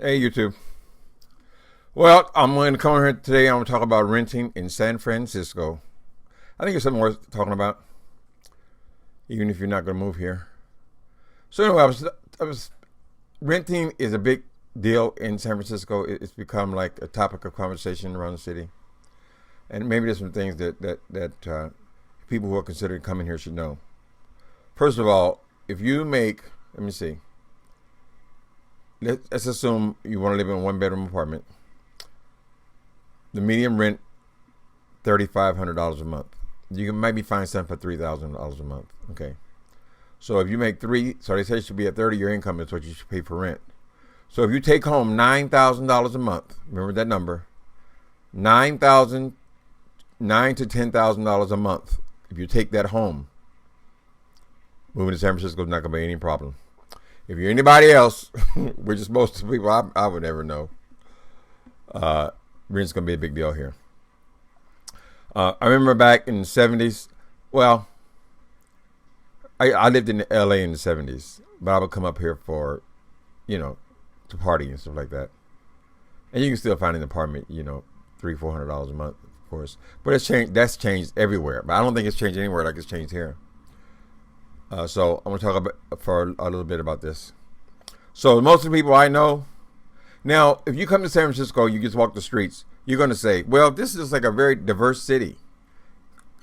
Hey, YouTube. Well, I'm going to come here today. I'm going to talk about renting in San Francisco. I think it's something worth talking about, even if you're not going to move here. So anyway, I was renting is a big deal in San Francisco. It's become like a topic of conversation around the city, and maybe there's some things that people who are considering coming here should know. First of all, if you make, let me see, let's assume you want to live in a one-bedroom apartment. The median rent $3,500 a month. You can maybe find something for $3,000 a month. Okay, so if you make three, so they say it should be a third of your income is what you should pay for rent. So if you take home $9,000 a month, remember that number, $9 to $10,000 a month. If you take that home, moving to San Francisco is not going to be any problem. If you're anybody else, which is most of the people I would ever know, rent's going to be a big deal here. I remember back in the 70s, well, I lived in LA in the 70s, but I would come up here for, to party and stuff like that. And you can still find an apartment, $300-400 a month, of course. But it's changed. That's changed everywhere. But I don't think it's changed anywhere like it's changed here. So I'm going to talk for a little bit about this. So most of the people I know, now, if you come to San Francisco, you just walk the streets, you're going to say, well, this is like a very diverse city.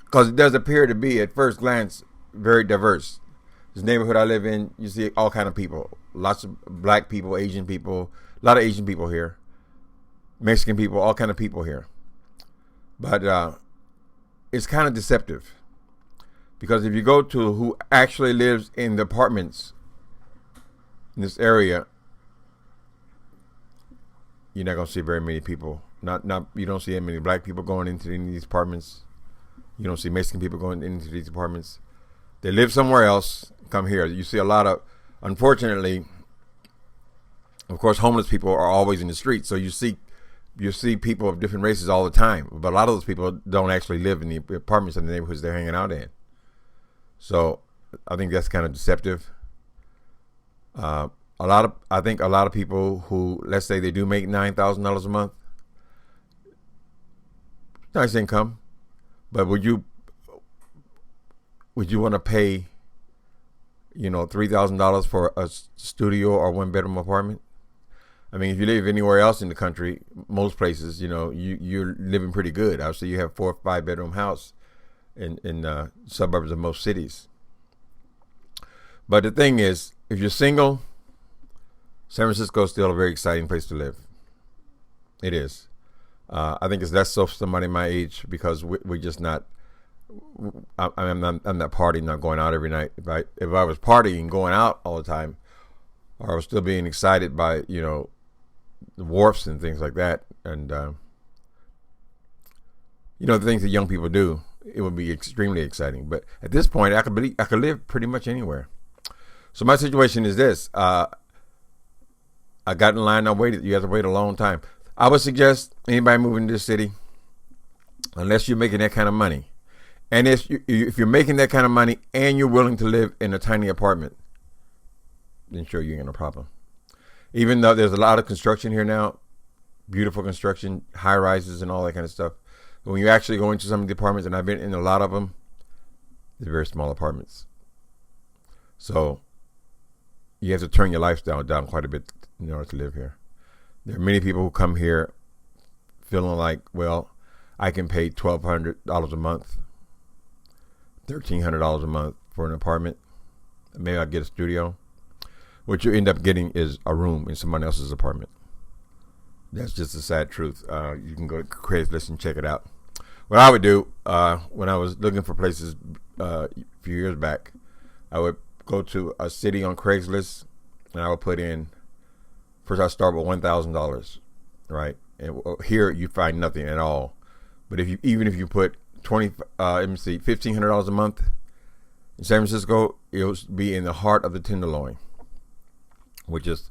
Because it does appear to be, at first glance, very diverse. This neighborhood I live in, you see all kind of people. Lots of black people, Asian people, a lot of Asian people here. Mexican people, all kind of people here. But it's kind of deceptive. Because if you go to who actually lives in the apartments in this area, you're not going to see very many people. You don't see that many black people going into any of these apartments. You don't see Mexican people going into these apartments. They live somewhere else, come here. You see a lot of, unfortunately, of course, homeless people are always in the streets. So you see people of different races all the time. But a lot of those people don't actually live in the apartments in the neighborhoods they're hanging out in. So I think that's kind of deceptive. I think a lot of people who, let's say they do make $9,000 a month, nice income, but would you want to pay, $3,000 for a studio or one bedroom apartment? I mean, if you live anywhere else in the country, most places, you're living pretty good. Obviously, you have 4 or 5 bedroom house in suburbs of most cities. But the thing is, if you're single, San Francisco is still a very exciting place to live. It is. I think it's less so for somebody my age because we're just not. I'm not partying, not going out every night. If I was partying, going out all the time, or I was still being excited by the wharfs and things like that, and the things that young people do, it would be extremely exciting. But at this point, I could live pretty much anywhere. So my situation is this: I got in line. I waited. You have to wait a long time. I would suggest anybody moving to this city, unless you're making that kind of money, and if you're making that kind of money and you're willing to live in a tiny apartment, then sure, you ain't got no problem. Even though there's a lot of construction here now, beautiful construction, high rises and all that kind of stuff. But when you actually go into some of the apartments, and I've been in a lot of them, they're very small apartments. So you have to turn your lifestyle down quite a bit in order to live here. There are many people who come here feeling like, well, I can pay $1,200 a month, $1,300 a month for an apartment. Maybe I'll get a studio. What you end up getting is a room in someone else's apartment. That's just the sad truth. You can go to Craigslist and check it out. What I would do when I was looking for places a few years back, I would go to a city on Craigslist and I would put in, first I start with $1,000, right? And here you find nothing at all. But even if you put $1,500 a month in San Francisco, it'll be in the heart of the Tenderloin, which is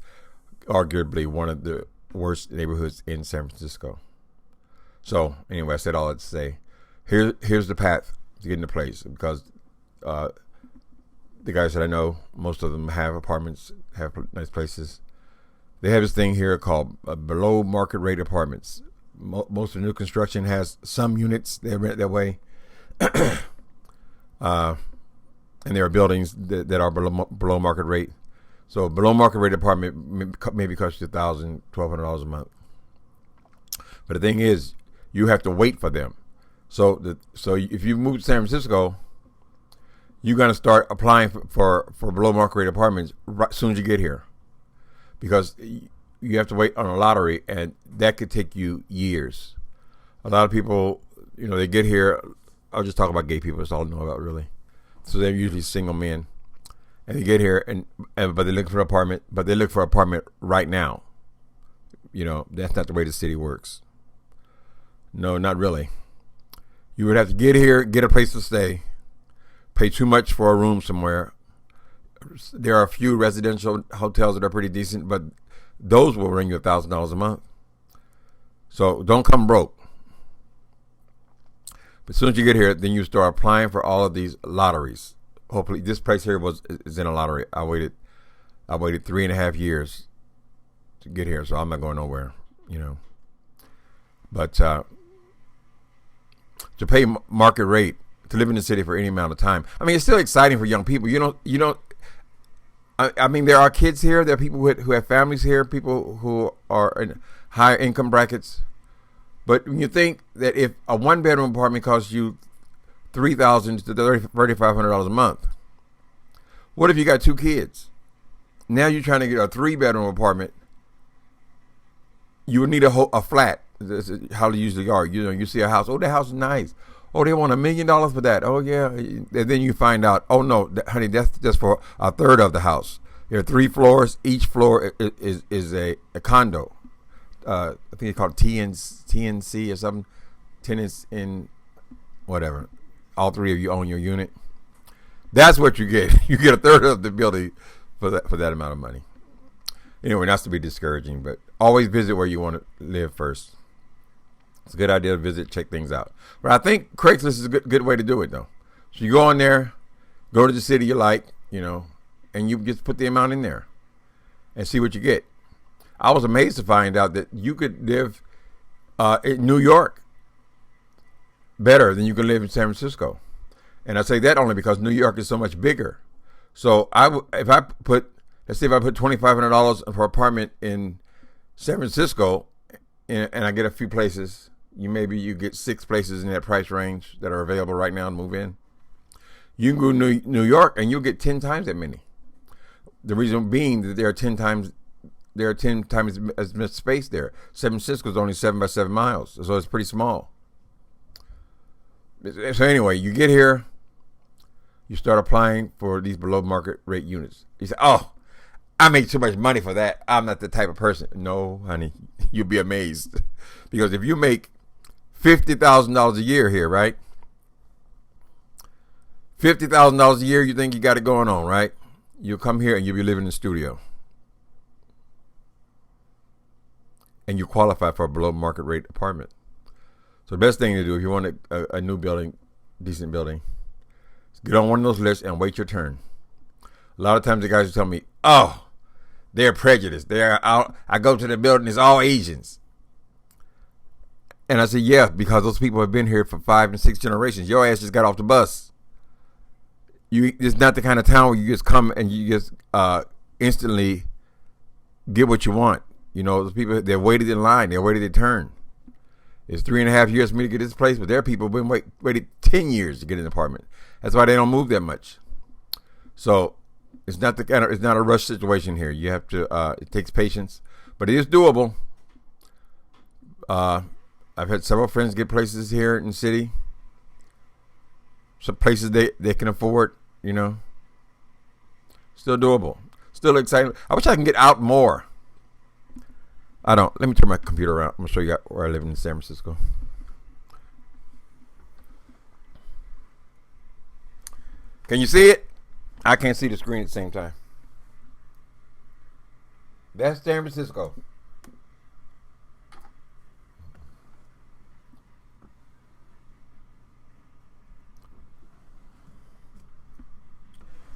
arguably one of the worst neighborhoods in San Francisco. So anyway, I said all that to say, here's the path to get into place, because the guys that I know, most of them have apartments, have nice places. They have this thing here called below market rate apartments. Most of the new construction has some units they rent that way, uh, and there are buildings that are below market rate. So below market rate apartment maybe costs you $1,000, $1,200 a month. But the thing is, you have to wait for them. So if you move to San Francisco, you're gonna start applying for below market rate apartments right as soon as you get here, because you have to wait on a lottery, and that could take you years. A lot of people, they get here. I'll just talk about gay people. That's all I know about, really. So they're usually single men, and they get here, but they look for an apartment. But they look for an apartment right now. That's not the way the city works. No, not really. You would have to get here, get a place to stay, pay too much for a room somewhere. There are a few residential hotels that are pretty decent, but those will bring you $1,000 a month. So don't come broke. But as soon as you get here, then you start applying for all of these lotteries. Hopefully, this place here is in a lottery. I waited 3.5 years to get here, so I'm not going nowhere. But to pay market rate to live in the city for any amount of time, I mean, it's still exciting for young people. I mean, there are kids here. There are people who have families here, people who are in higher income brackets. But when you think that if a one-bedroom apartment costs you $3,000 to $3,500 a month, what if you got two kids? Now you're trying to get a 3-bedroom apartment. You would need a flat. This is how they usually are. You see a house. Oh, that house is nice. Oh, they want $1 million for that. Oh, yeah. And then you find out, oh, no, honey, that's just for a third of the house. There are 3 floors. Each floor is a condo. I think it's called TNC or something. Tenants in whatever. All 3 of you own your unit. That's what you get. You get a third of the building for that amount of money. Anyway, not to be discouraging, but always visit where you want to live first. It's a good idea to visit, check things out. But I think Craigslist is a good way to do it, though. So you go on there, go to the city you like, and you just put the amount in there and see what you get. I was amazed to find out that you could live in New York better than you can live in San Francisco. And I say that only because New York is so much bigger. So let's say if I put $2,500 for an apartment in San Francisco, and I get a few places, you get 6 places in that price range that are available right now to move in. You can go to New York and you'll get 10 times that many. The reason being that there are 10 times as much space there. San Francisco is only 7 by 7 miles, so it's pretty small. So anyway, you get here, you start applying for these below market rate units. You say, oh, I make too much money for that. I'm not the type of person. No, honey, you'll be amazed. Because if you make $50,000 a year here, right? $50,000 a year, you think you got it going on, right? You'll come here and you'll be living in the studio. And you qualify for a below market rate apartment. So the best thing to do if you want a new building, decent building, is get on one of those lists and wait your turn. A lot of times the guys will tell me, oh, they're prejudiced. They're out. I go to the building, it's all Asians. And I say, yeah, because those people have been here for 5 and 6 generations. Your ass just got off the bus. It's not the kind of town where you just come and you just instantly get what you want. Those people, they're waited in line. They're waited their turn. It's 3.5 years for me to get this place, but there are people who've been waited 10 years to get an apartment. That's why they don't move that much. So it's not a rush situation here. You have to. It takes patience, but it is doable. I've had several friends get places here in the city. Some places they can afford. Still doable. Still exciting. I wish I can get out more. I don't. Let me turn my computer around. I'm gonna show you where I live in San Francisco. Can you see it? I can't see the screen at the same time. That's San Francisco.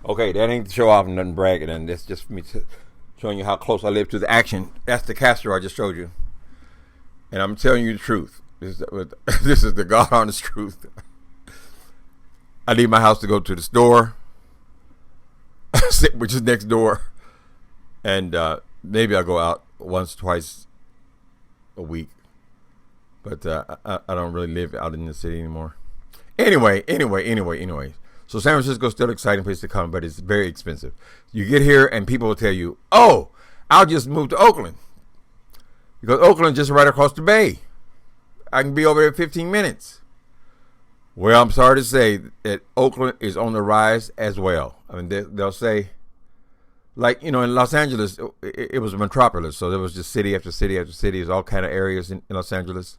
Okay, that ain't to show off and nothing bragging, and that's just for me to showing you how close I live to the action. That's the caster I just showed you. And I'm telling you the truth. This is the God honest truth. I leave my house to go to the store, which is next door. And maybe I'll go out once, twice a week. But I don't really live out in the city anymore. Anyway. So San Francisco is still an exciting place to come, but it's very expensive. You get here and people will tell you, oh, I'll just move to Oakland. Because Oakland's just right across the bay. I can be over there in 15 minutes. Well, I'm sorry to say that Oakland is on the rise as well. I mean, they'll say, like, in Los Angeles, it was a metropolis. So there was just city after city after city. There's all kind of areas in Los Angeles.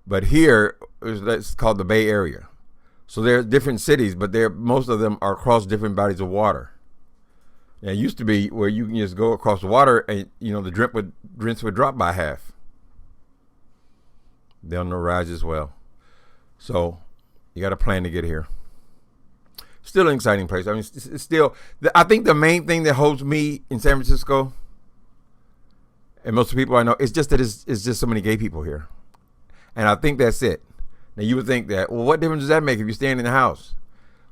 But here, it's called the Bay Area. So there are different cities, but most of them are across different bodies of water. And it used to be where you can just go across the water and, the rents would drop by half. They're on the rise as well. So you got a plan to get here. Still an exciting place. I mean, it's still, I think the main thing that holds me in San Francisco, and most of the people I know, is just that it's just so many gay people here. And I think that's it. Now, you would think that, well, what difference does that make if you're staying in the house?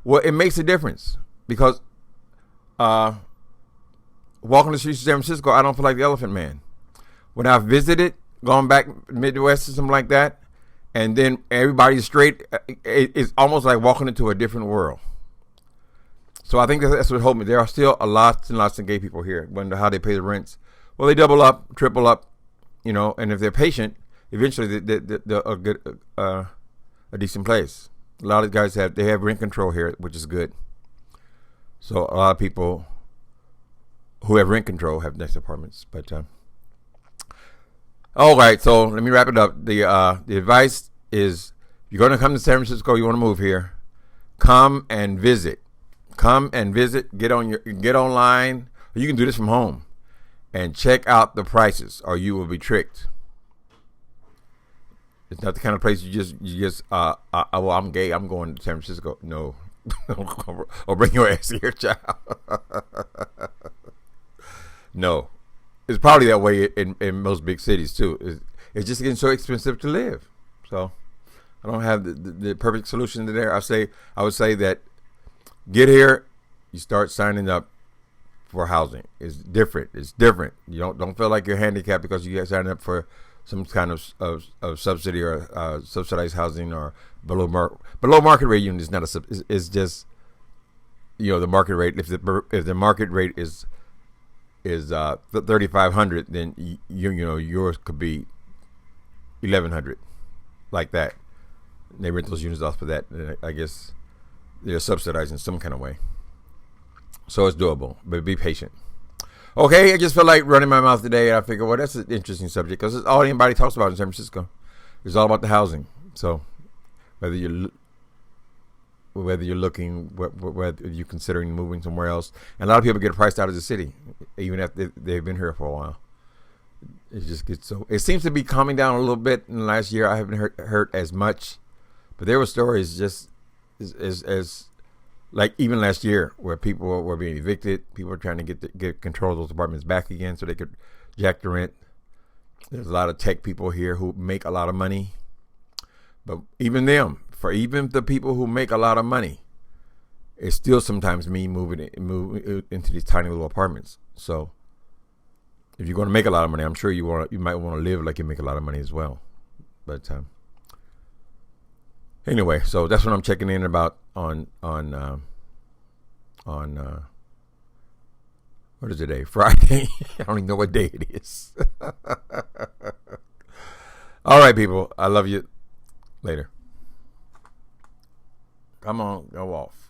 Well, it makes a difference because walking the streets of San Francisco, I don't feel like the Elephant Man. When I've visited, gone back Midwest or something like that, and then everybody's straight, it's almost like walking into a different world. So I think that's what holds me. There are still lots and lots of gay people here. Wonder how they pay the rents. Well, they double up, triple up, and if they're patient, eventually they'll get a decent place. A lot of guys have rent control here, which is good. So a lot of people who have rent control have nice apartments. But all right, so let me wrap it up. The advice is, if you're going to come to San Francisco, you want to move here, come and visit. Come and visit. Get online. Or you can do this from home and check out the prices, or you will be tricked. It's not the kind of place you just well, I'm gay, I'm going to San Francisco. No. Or bring your ass here, child. No. It's probably that way in most big cities too. It's just getting so expensive to live. So I don't have the perfect solution to there. I would say that get here, you start signing up for housing. It's different. You don't feel like you're handicapped because you get signed up for some kind of subsidy or subsidized housing or below market rate unit is not is just the market rate. If the market rate is 3,500, then yours could be 1,100, like that. And they rent those units off for that. And I guess they're subsidized in some kind of way. So it's doable, but be patient. Okay, I just felt like running my mouth today, and I figured, well, that's an interesting subject because it's all anybody talks about in San Francisco. It's all about the housing. So whether you're looking, whether you're considering moving somewhere else, and a lot of people get priced out of the city, even after they've been here for a while. It just gets so. It seems to be calming down a little bit in the last year. I haven't heard as much, but there were stories just as like even last year where people were being evicted. People were trying to get control of those apartments back again so they could jack the rent. There's a lot of tech people here who make a lot of money, but even the people who make a lot of money, it's still sometimes me moving into these tiny little apartments. So if you're going to make a lot of money, I'm sure you might want to live like you make a lot of money as well. But anyway, so that's what I'm checking in about on what is today? Friday. I don't even know what day it is. All right, people. I love you. Later. Come on, go off.